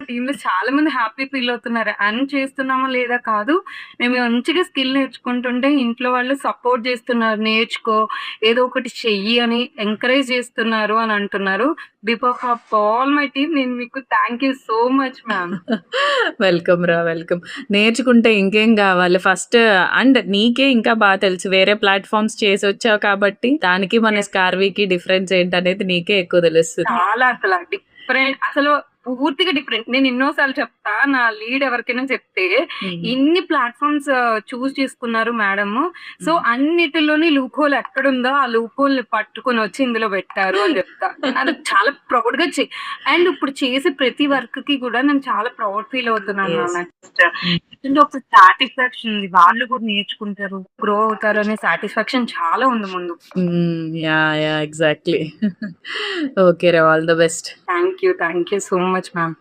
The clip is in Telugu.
టీమ్‌లో చాలా మంది హ్యాపీ ఫీల్ అవుతున్నారు. ఎర్న్ చేస్తున్నామా లేదా కాదు. మేము మంచిగా స్కిల్ నేర్చుకుంటుంటే ఇంట్లో వాళ్ళు సపోర్ట్ చేస్తున్నారు. నేర్చుకో, ఏదో ఒకటి చెయ్యి అని ఎంకరేజ్ చేస్తున్నారు అని అంటున్నారు. Before of all my team నేను మీకు thank you so much ma'am. Welcome రా, వెల్కమ్. నేర్చుకుంటే ఇంకేం గావాలి ఫస్ట్. అండ్ నీకే ఇంకా తెలుసు. వేరే ప్లాట్‌ఫార్మ్స్ చేసొచ్చావు కాబట్టి, దానికి మన యెస్. స్కార్వికి డిఫరెన్స్ ఏంటనేది నీకే ఎక్కువ తెలుస్తది. చాలా అసల డిఫరెంట్. అసలు పూర్తిగా డిఫరెంట్. నేను ఎన్నో సార్లు చెప్తా. నా లీడ్ ఎవరికైనా చెప్తే, హ్మ్. ఇన్ని ప్లాట్‌ఫార్మ్స్ చూజ్ చేసుకున్నారు మేడము. సో, హ్మ్. అన్నిటిలోని లూప్ హోల్ ఎక్కడుందో, ఆ లూప్ హోల్‌ని పట్టుకొనొచ్చి ఇందులో పెట్టారు అని చెప్తా. అది చాలా ప్రౌడ్‌గా అండ్ ఇప్పుడు చేసే ప్రతి వర్క్‌కి కూడా నేను చాలా ప్రౌడ్ ఫీల్ అవుతున్నాను యెస్. మ్యామ్. హ్మ్. అంటే ఒక సాటిస్ఫాక్షన్ ఉంది. వాళ్ళు కూడా నేర్చుకుంటారు, గ్రో అవుతారు అనే సాటిస్ఫాక్షన్ చాలా ఉంది ముందు. యాహ్! యాహ్! ఎగ్జాక్ట్‌లీ. ఓకే రా. All the best. Thank you so much ma'am.